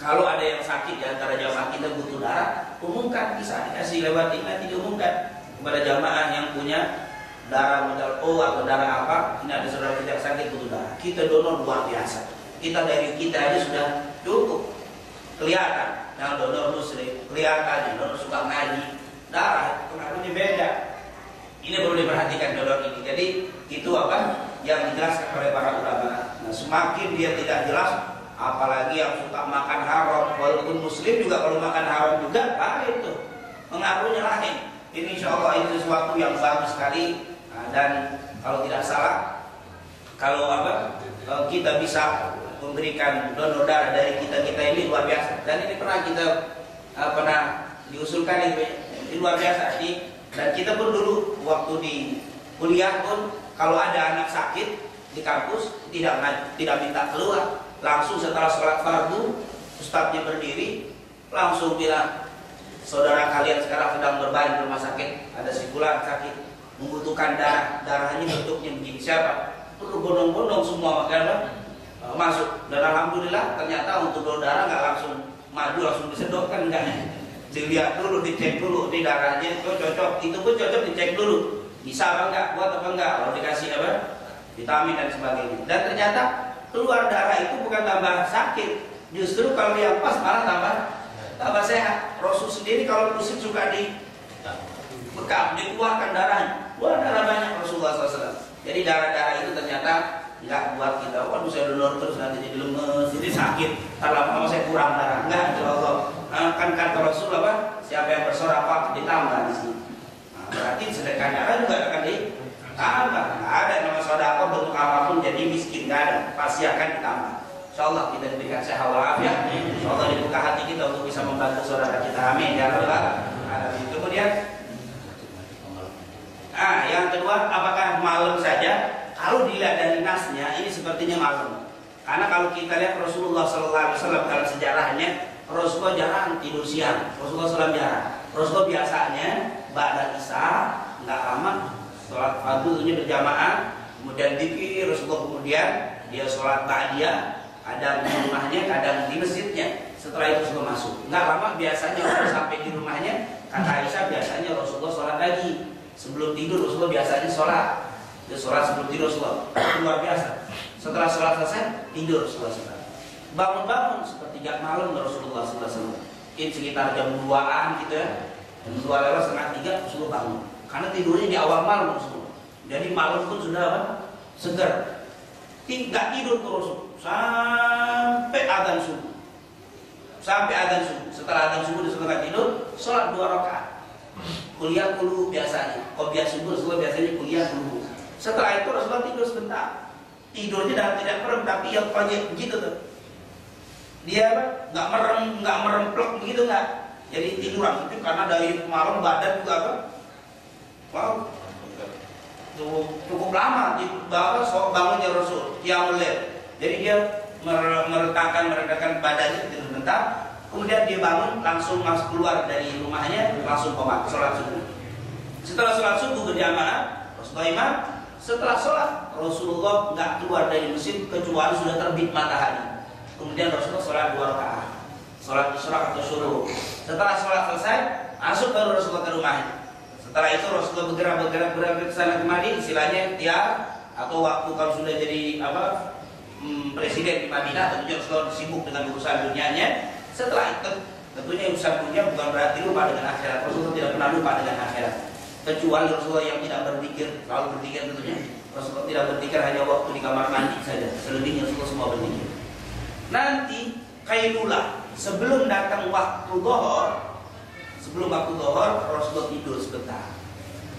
Kalau ada yang sakit di antara jamaah kita butuh darah, umumkan, bisa dikasih lewat ini nanti diumumkan kepada jamaah yang punya darah modal O atau darah apa. Ini ada saudara kita yang sakit butuh darah. Kita donor luar biasa. Kita dari kita aja sudah cukup. Kelihatan yang donor muslim, kelihatan yang donor suka ngaji, darah pengaruhnya beda. Ini perlu diperhatikan donor ini. Jadi itu apa yang dijelaskan oleh para ulama. Nah, semakin dia tidak jelas, apalagi yang suka makan haram, walaupun muslim juga kalau makan haram juga baik itu pengaruhnya lain. Ini insya Allah ini sesuatu yang bagus sekali. Nah, dan kalau tidak salah, kalau kita bisa memberikan donor darah dari kita ini luar biasa. Dan ini pernah kita pernah diusulkan ini luar biasa. Dan kita pun dulu waktu di kuliah pun kalau ada anak sakit di kampus tidak minta keluar, langsung setelah sholat fardu ustadznya berdiri langsung bilang, saudara kalian sekarang sedang berbaring di rumah sakit, ada si fulan sakit membutuhkan darahnya bentuknya begini, siapa? Berbondong-bondong semua makanya masuk. Dan alhamdulillah ternyata untuk donor darah nggak langsung maju langsung disedotkan, enggak. Dilihat dulu, dicek dulu, di darahnya itu cocok, itu pun cocok dicek dulu, bisa apa enggak, kuat apa enggak, kalau dikasih apa, vitamin dan sebagainya. Dan ternyata keluar darah itu bukan tambah sakit, justru kalau yang pas malah tambah sehat. Rasul sendiri kalau pusing suka di bekam, dikeluarkan darahnya, keluar darah banyak Rasulullah SAW. Jadi darah-darah itu ternyata nggak buat kita, waduh saya donor terus nanti jadi lemes, jadi sakit, ntar lama-lama saya kurang darah. Enggak, insya Allah. Kan kata Rasul apa? Siapa yang bersodakoh ditambah di sini. Nah, berarti sedekah darah juga akan ditambah. Nggak ada nama sodakoh bentuk apapun jadi miskin, nggak ada, pasti akan ditambah. Insya Allah kita diberikan sehat walafiat. Insya Allah dibuka hati kita untuk bisa membantu saudara kita. Amin ya rabbal alamin. Kemudian, yang kedua, apakah malam saja? Kalau dilihat dari nasnya, ini sepertinya malam. Karena kalau kita lihat Rasulullah SAW dalam sejarahnya, Rasulullah jarang tidur siang. Rasulullah SAW jarang. Rasulullah biasanya ba'da isya, nggak lama, sholat fardunya berjamaah, kemudian zikir. Rasulullah kemudian dia sholat ba'diyah, kadang di rumahnya, kadang di masjidnya. Setelah itu Rasulullah masuk. Nggak lama biasanya sampai di rumahnya, kata Aisyah biasanya Rasulullah sholat lagi. Sebelum tidur Rasulullah biasanya sholat. Dia sholat sebelum tidur Rasulullah, luar biasa. Setelah sholat selesai tidur Rasulullah. Bangun-bangun sepertiga malam Rasulullah SAW. Mungkin sekitar jam 2-an gitu ya, jam 2 lewat setengah 3 Rasulullah bangun. Karena tidurnya di awal malam Rasulullah. Jadi malam pun sudah apa? Segar. Tidak tidur ke Rasul sampai adzan subuh. Sampai adzan subuh. Setelah adzan subuh Rasulullah tidur, sholat 2 rakaat. Kuliah dulu biasanya. Qobliyah subuh Rasulullah biasanya kuliah dulu. Setelah itu Rasulullah tidur sebentar. Tidurnya dalam tidak merem, tapi yang pagi begitu tuh. Dia nggak meremplek begitu nggak. Jadi tiduran itu karena dari malam badan juga apa? Wow, cukup lama di bawah bangunnya Rasul. Qiyamul Lail. Jadi dia meredakan badannya tidur sebentar. Kemudian dia bangun langsung masuk keluar dari rumahnya langsung ke sholat subuh. Setelah sholat subuh berjamaah Rasulullah imam. Setelah sholat Rasulullah nggak keluar dari masjid kecuali sudah terbit matahari. Kemudian Rasulullah sholat 2 rakaat, sholat isyraq atau syuruq. Setelah sholat selesai masuk baru Rasulullah ke rumahnya. Setelah itu Rasulullah bergerak ke sana kemari, istilahnya ikhtiar atau waktu kalau sudah jadi presiden di Madinah, tentunya Rasulullah sibuk dengan urusan dunianya. Setelah itu tentunya urusan dunia bukan berarti lupa dengan akhirat. Rasulullah tidak pernah lupa dengan akhirat. Kecuali Rasulullah yang tidak berzikir, selalu berzikir tentunya. Rasulullah tidak berzikir hanya waktu di kamar mandi saja. Selebihnya Rasulullah semua berzikir. Nanti qailulah sebelum datang waktu zuhur, Rasulullah tidur sebentar.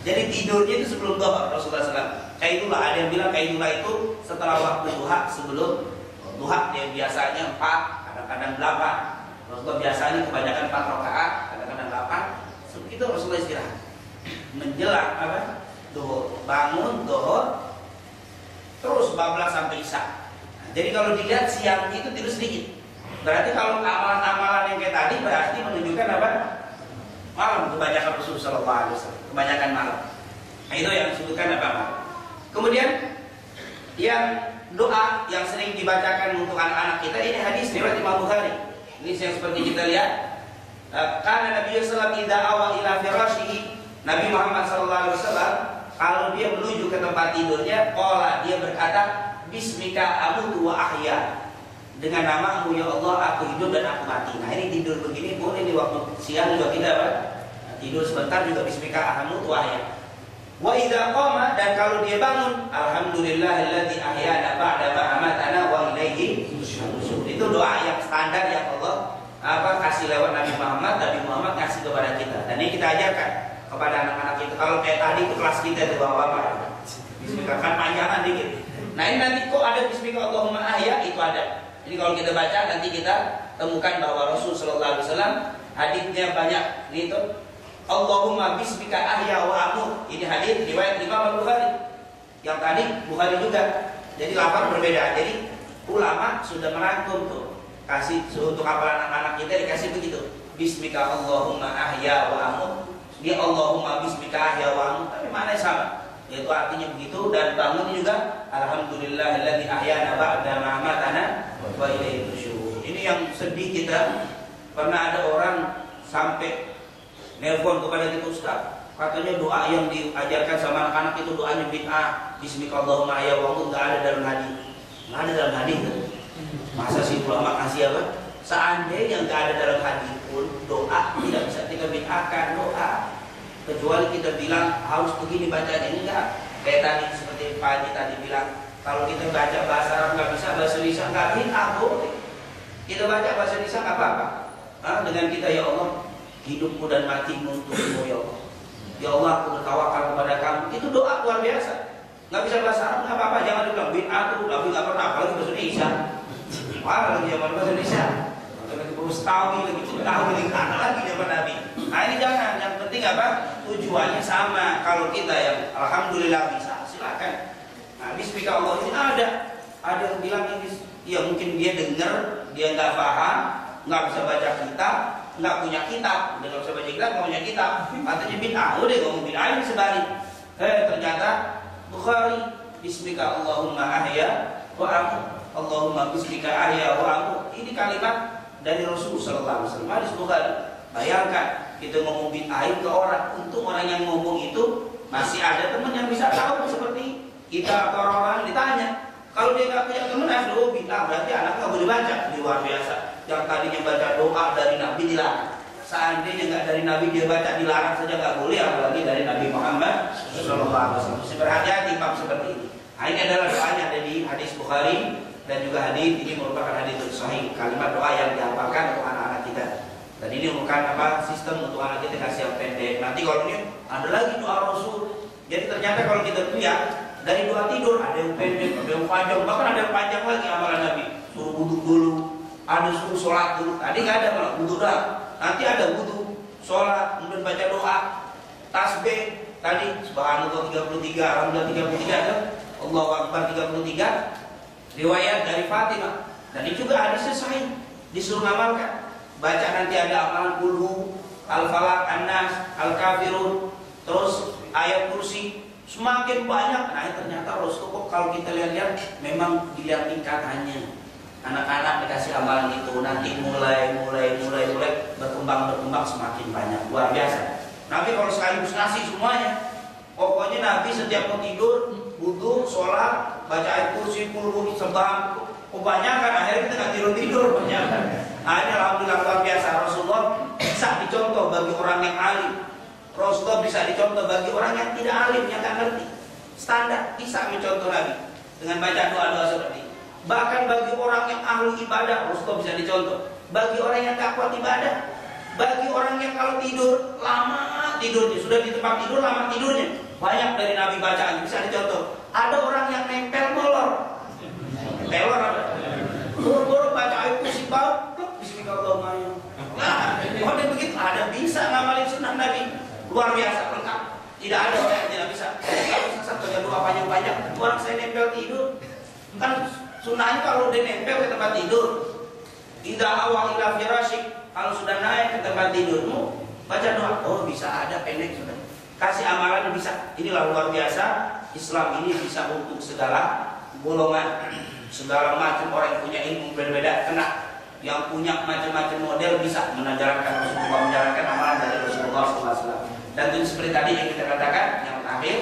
Jadi tidurnya itu sebelum zuhur Rasulullah SAW. Qailulah, ada yang bilang qailulah itu setelah waktu duha, sebelum duha. Dia biasanya 4, kadang-kadang 8. Rasulullah biasanya kebanyakan 4 rakaat, kadang-kadang 8. Sebegitu Rasulullah istirahat. Menjelang zuhur, bangun zuhur, terus bablas sampai isya. Nah, jadi kalau dilihat siang itu tidur sedikit. Berarti kalau amalan-amalan yang kayak tadi berarti menunjukkan apa? Malam, kebanyakan Rasulullah SAW, kebanyakan malam. Nah, itu yang disebutkan apa? Kemudian yang doa yang sering dibacakan untuk anak-anak kita, ini hadis riwayat Imam Bukhari. Ini yang seperti kita lihat. Karena Nabi SAW tidak awal ila firashihi. Nabi Muhammad SAW kalau dia menuju ke tempat tidurnya, dia berkata, Bismika amutu wa ahya. Dengan namamu ya Allah aku hidup dan aku mati. Nah ini tidur begini boleh di waktu siang juga kita tidur sebentar juga Bismika amutu wa ahya. Wa idza qama, dan kalau dia bangun, alhamdulillahilladzi ahyana ba'da ma amatana wa ilaihi nusyur. Itu doa yang standar yang Allah kasih lewat Nabi Muhammad kasih kepada kita. Dan ini kita ajarkan kepada anak-anak kita. Kalau kayak tadi itu kelas kita di bapak-bapak, Bismillah kan panjangan dikit. Nah ini nanti kok ada Bismillah Allahumma ahya, itu ada. Jadi kalau kita baca nanti kita temukan bahwa Rasul Sallallahu Alaihi Wasallam hadisnya banyak. Ini itu Allahumma Bismika ahya wa amut. Ini hadis riwayat Imam Bukhari. Yang tadi Bukhari juga. Jadi lafaz berbeda. Jadi ulama sudah merangkum tuh. Kasih untuk hafalan anak-anak kita dikasih begitu. Bismika Allahumma ahya wa amut. Dia Allahumma Bismika ahya wa amut. Tapi mana sama? Yaitu artinya begitu. Dan bangun juga alhamdulillahilladzi ahyana ba'da ma amatana wa ilaihi nusyur. Ini yang sedih kita. Pernah ada orang sampai nelpon kepada kita, Ustaz, katanya doa yang diajarkan sama anak-anak itu doanya bid'ah, bismillahirrahmanirrahim ya Allah, nggak ada dalam hadis. Nggak ada dalam hadis kan? Masa sih ulama kasih apa? Seandainya nggak ada dalam hadis pun doa tidak bisa kita bid'ahkan doa, kecuali kita bilang harus begini bacanya. Enggak, kayak tadi seperti Pak Haji tadi bilang, kalau kita baca bahasa Arab nggak bisa, bahasa Indonesia nggak bid'ah boleh. Kita baca bahasa Indonesia nggak apa-apa. Dengan kita, ya Allah, hidupku dan matimu untukmu ya Allah. Ya Allah, aku bertawakal kepada kamu. Itu doa luar biasa. Nggak bisa bahasa Arab nggak apa-apa, jangan dibilang bid'ah tuh, Nabi nggak pernah, apalagi bahasa Indonesia. Mana lagi zaman bahasa Indonesia? Lagi perus tahu lagi mana lagi zaman Nabi. Nah ini jangan. Yang penting apa? Tujuannya sama. Kalau kita yang alhamdulillah bisa, silakan. Nah, bismika Allah ini ada yang bilang ini, ya mungkin dia dengar, dia nggak paham, nggak bisa baca kitab, nggak punya kitab, udah nggak bisa baca kitab, nggak punya kitab, katanya bid'ah, udah ngomong bid'ah ini sebalik. Ternyata Bukhari, bismika Allahumma ahya wa amut, Allahumma bismika ahya wa amut, ini kalimat dari Rasulullah SAW. Hadis Bukhari. Bayangkan kita ngomong bid'ah ke orang, untuk orang yang ngomong itu masih ada teman yang bisa tahu seperti kita atau orang-orang ditanya. Kalau dia nggak punya teman, aduh bid'ah berarti anak nggak boleh baca. Ini luar biasa. Yang tadinya baca doa dari Nabi dilarang. Seandainya nggak dari Nabi dia baca dilarang saja nggak boleh, apalagi dari Nabi Muhammad SAW. Berhati-hati bab seperti ini. Nah, ini adalah doanya ada di hadis Bukhari dan juga hadis ini merupakan hadis sahih. Kalimat doa yang dihafalkan untuk anak-anak kita. Dan ini bukan apa sistem untuk anak kita kasih yang pendek. Nanti kalau ini ada lagi doa Rasul. Jadi ternyata kalau kita lihat dari doa tidur ada yang pendek, ada yang panjang, bahkan ada yang panjang lagi amalan Nabi. Suruh wudhu dulu, ada suruh sholat dulu. Tadi nggak ada malah wudhu dah. Nanti ada wudhu, sholat, kemudian baca doa, tasbih. Tadi subhanallah 33, alhamdulillah 33 ada, Allahu akbar 33. Riwayat dari Fatimah. Dan ini juga hadisnya sahih, disuruh ngamalkan. Baca nanti ada amalan kulhu, al-falaq, an-nas, al-kafirun, terus ayat kursi, semakin banyak. Nah ternyata Rasulullah kalau kita lihat-lihat memang dilihat tingkatannya. Anak-anak dikasih amalan itu nanti mulai berkembang semakin banyak, luar biasa. Nabi kalau sekaligus ngasih semuanya, pokoknya Nabi setiap mau tidur, wudu, sholat, baca ayat kursi, kulhu, sebab kebanyakan akhirnya kita nggak tidur kebanyakan. Nah ini alhamdulillah luar biasa. Rasulullah bisa dicontoh bagi orang yang alim. Rasulullah bisa dicontoh bagi orang yang tidak alim, yang nggak ngerti. Standar bisa mencontoh Nabi dengan baca doa-doa seperti ini. Bahkan bagi orang yang ahli ibadah, Rasulullah bisa dicontoh. Bagi orang yang tak kuat ibadah, bagi orang yang kalau tidur lama tidurnya, sudah di tempat tidur lama tidurnya, banyak dari Nabi bacaan bisa dicontoh. Ada orang yang nempel molor. Telur apa? Buru-buru baca ayat kursi bau, bismillahirrahmanirrahim. Nah, kalau begitu ada bisa ngamalin sunnah Nabi, luar biasa lengkap. Tidak ada orang yang tidak bisa. Kalau sesat baca doa panjang-panjang, orang saya nempel tidur. Kan sunnahnya kalau udah nempel ke tempat tidur, tidak awal ila firasyik. Kalau sudah naik ke tempat tidurmu, baca doa. Oh bisa ada pendek sudah. Kasih amalan bisa. Inilah luar biasa. Islam ini bisa untuk segala golongan, segala macam orang yang punya ilmu berbeda kena, yang punya macam-macam model bisa menjalankan Rasulullah, menjalankan amalan dari Rasulullah SAW. Dan itu seperti tadi yang kita katakan yang terakhir,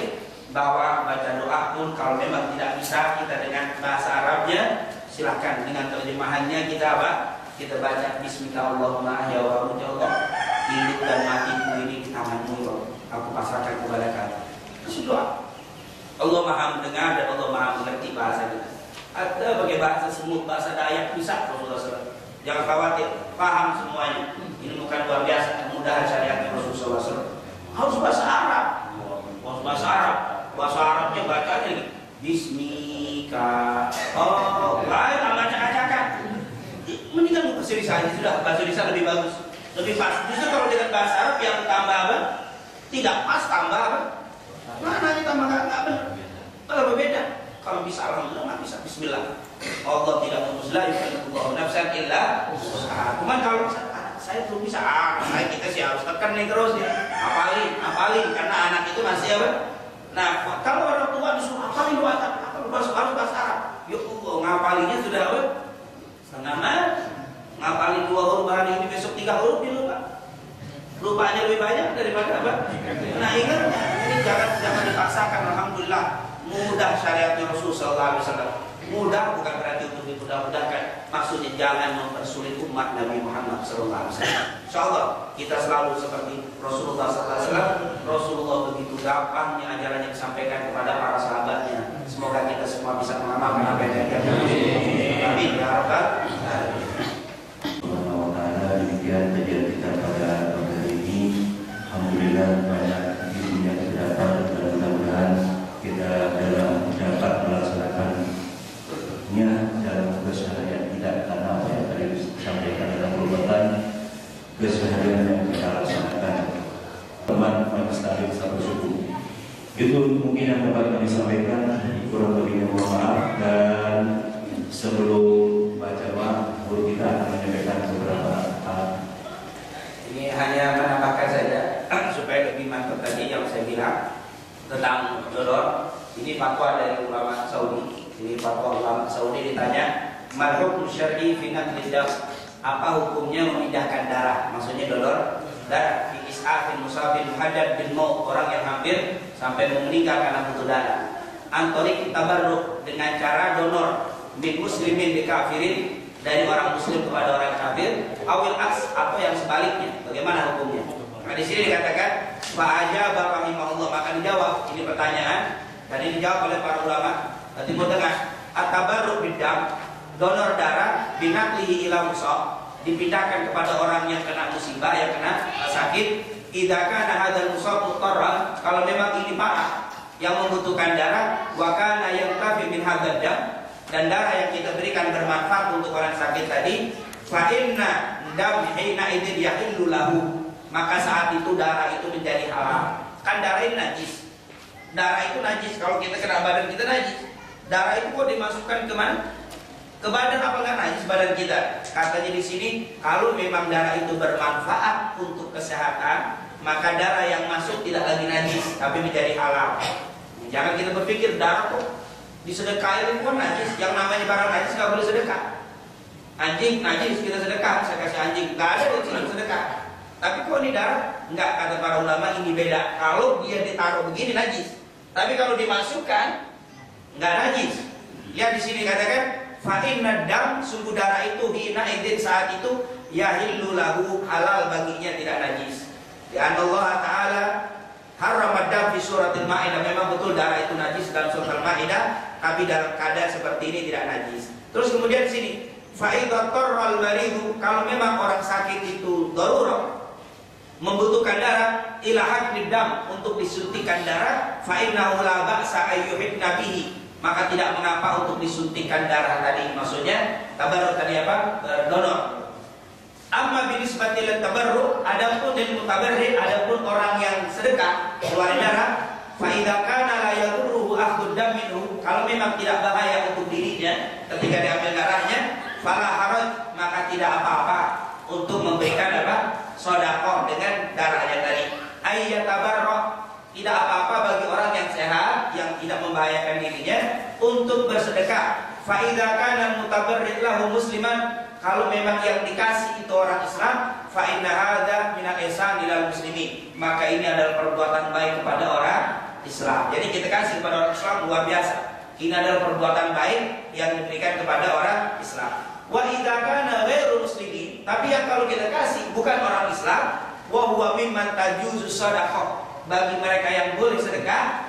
bahwa baca doa pun kalau memang tidak bisa kita dengan bahasa Arabnya, silahkan dengan terjemahannya kita apa? Kita baca Bismillahirrahmanirrahim. Ya Allah, hidup dan matiku ini di tanganmu ya Allah. Aku pasrahkan kepada kamu. Itu doa. Allah Maha mendengar dan Allah Maha mengerti bahasa kita. Ada pakai bahasa semut, bahasa Dayak bisa Rasulullah SAW. Jangan khawatir, paham semuanya. Ini bukan luar biasa kemudahan syariat Rasulullah SAW. Harus bahasa Arab. Harus bahasa Arab. Bahasa Arabnya bacanya Bismika. Oh, lain acak-acakan. Mendingan bahasa Indonesia sudah, bahasa Indonesia lebih bagus, lebih pas. Justru kalau dengan bahasa Arab yang tambah apa? Tidak pas, tambah apa? Mana kita tambah nggak benar? Kalau berbeda, kalau bisa alhamdulillah, nggak bisa Bismillah. Allah tidak memutus la yukallifu nafsan illa wus'aha. Cuman kalau saya belum bisa, saya kita sih harus tekan nih terus ya. Apalin, karena anak itu masih apa? Nah, kalau orang tua disuruh apalin doa, harus bahasa Arab. Yuk, ngapalinya sudah apa? Setengah mati. Ngapalin 2 huruf hari ini, besok 3 huruf dia lupa. Nah ingatnya, ini jangan dipaksakan. Alhamdulillah mudah syariatnya Rasul Sallallahu Alaihi Wasallam. Mudah bukan berarti untuk dimudah-mudahkan. Maksudnya jangan mempersulit umat Nabi Muhammad Sallallahu Alaihi Wasallam. Insyaallah kita selalu seperti Rasulullah Sallallahu Alaihi Wasallam. Rasulullah begitu gampangnya ajaran yang disampaikan kepada para sahabatnya. Semoga kita semua bisa mengamalkan apa yang diajarkan. Amin ya rabbal alamin. Demikian kajian kita pada hari ini. Alhamdulillah banyak ilmu yang terdapat dan mudah-mudahan kita dapat melaksanakannya dalam keseharian kita, karena apa yang tadi disampaikan adalah merupakan keseharian yang kita laksanakan. Teman Majelis Taklim satu suku. Itu mungkin yang dapat kami sampaikan, kurang lebihnya mohon maaf. Dan sebelum baca doa, guru kita akan menyampaikan beberapa hal. Ini hanya menambahkan saja supaya lebih mantap tadi yang saya bilang tentang donor. Ini fatwa dari ulama Saudi. Ini fatwa ulama Saudi ditanya, "Mal hukum syar'i fi naqlid dam?" Apa hukumnya memindahkan darah? Maksudnya donor darah. Fi is'afil musafir muhaddad bil maut, orang yang hampir sampai meninggal karena butuh darah. Antorik tabarruk, dengan cara donor min muslimin bi kafirin, dari orang muslim kepada orang kafir, awil aks, atau yang sebaliknya. Bagaimana hukumnya? Nah, di sini dikatakan fa'ajaba rahimahullah, maka dijawab, ini pertanyaan dan ini dijawab oleh para ulama Timur Tengah. At-tabarruk bidam, donor darah binaklihi ila musab, dipindahkan kepada orang yang kena musibah, yang kena sakit. Idza kana hadzal musab mutarran, kalau memang ini parah yang membutuhkan darah, wa kana yantafi min hadzal dam, dan darah yang kita berikan bermanfaat untuk orang sakit tadi, fa inna dam hina idzin yahillu lahu, maka saat itu darah itu menjadi halal. Kan darah ini najis. Darah itu najis, kalau kita kena badan kita najis. Darah itu kok dimasukkan ke mana? Ke badan, apa enggak najis badan kita? Katanya di sini, kalau memang darah itu bermanfaat untuk kesehatan, maka darah yang masuk tidak lagi najis, tapi menjadi halal. Jangan kita berpikir darah kok disedekahin pun najis. Yang namanya barang najis nggak boleh sedekah. Anjing najis kita sedekah, saya kasih anjing, nggak ada yang sedekah. Tapi kok ini darah? Enggak, kata para ulama ini beda. Kalau dia ditaruh begini najis, tapi kalau dimasukkan nggak najis. Lihat di sini katakan fa inna dam, sungguh darah itu hina idzin, saat itu yahillu lahu, halal baginya, tidak najis. Ya Allah Ta'ala haramad dam fi suratil Maidah, memang betul darah itu najis dalam surat Al-Maidah, tapi dalam keadaan seperti ini tidak najis. Terus kemudian di sini fa idza tarral maridu, kalau memang orang sakit itu darurat, membutuhkan darah, ila haqnid dam, untuk disuntikan darah, fa innahu la ba'sa ayyuhidna bihi, maka tidak mengapa untuk disuntikan darah tadi. Maksudnya tabarruk tadi apa? Donor. Amma binisbati lit tabarruk, adapun lil mutabarri, adapun orang yang sedekah keluarin darah, fa idza kana la yadurruhu akhdud dam minhu, kalau memang tidak bahaya untuk dirinya ketika diambil darahnya, fala haraj, maka tidak apa-apa untuk memberikan apa? Sedekah dengan darahnya tadi. Ayyatabarra, tidak apa-apa bagi orang yang sehat, yang tidak membahayakan dirinya untuk bersedekah. Fa idza kana mutabarri lahu musliman, kalau memang yang dikasih itu orang Islam, fa inna hadza min al-ihsan ilal muslimin, maka ini adalah perbuatan baik kepada orang Islam. Jadi kita kasih kepada orang Islam luar biasa. Ini adalah perbuatan baik yang diberikan kepada orang Islam. Wa idza kana ghairu muslimin, tapi yang kalau kita kasih bukan orang Islam, wa huwa mimman tajuzu shadaqah, bagi mereka yang boleh sedekah,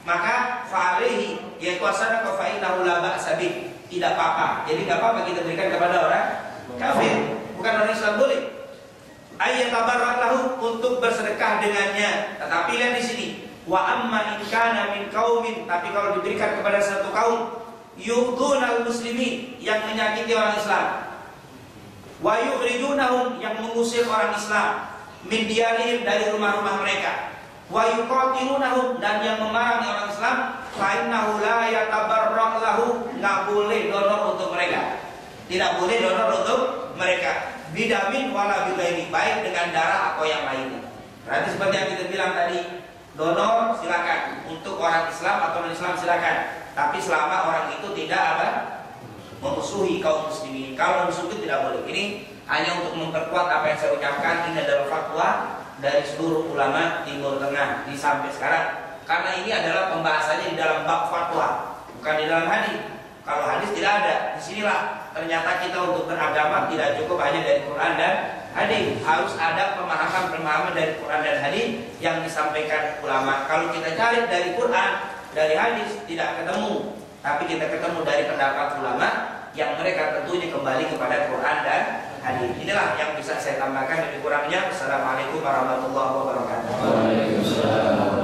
maka fa'alaihi, yaitu sadaqah fa innahu la ba'sa bih, tidak apa-apa. Jadi enggak apa-apa kita berikan kepada orang kafir, bukan orang Islam boleh. Ayyatabarra lahu, untuk bersedekah dengannya. Tetapi lihat di sini, wa amma in kana min qaumin, tapi kalau diberikan kepada satu kaum, yu'dunal muslimin, yang menyakiti orang Islam, wa yukhrijunahum, yang mengusir orang Islam, min diyarihim, dari rumah-rumah mereka, wa yuqatilunahum, dan yang memerangi orang Islam, fa innahu la yatabarra lahu, enggak boleh donor untuk mereka. Tidak boleh donor untuk mereka. Bidamin wala bidaini, baik dengan darah atau yang lainnya. Berarti seperti yang kita bilang tadi, donor silakan, untuk orang Islam atau non-Islam silakan. Tapi selama orang itu tidak apa? Memusuhi kaum muslimin. Kalau memusuhi tidak boleh. Ini hanya untuk memperkuat apa yang saya ucapkan. Ini adalah fatwa dari seluruh ulama Timur Tengah di sampai sekarang. Karena ini adalah pembahasannya di dalam bab fatwa, bukan di dalam hadis. Kalau hadis tidak ada. Disinilah ternyata kita untuk beragama tidak cukup hanya dari Quran dan hadis, harus ada pemahaman dari Quran dan hadis yang disampaikan ulama. Kalau kita cari dari Quran, dari hadis tidak ketemu, tapi kita ketemu dari pendapat ulama yang mereka tentunya kembali kepada Quran dan hadis. Inilah yang bisa saya tambahkan, lebih kurangnya. Assalamualaikum warahmatullahi wabarakatuh. Waalaikumsalam.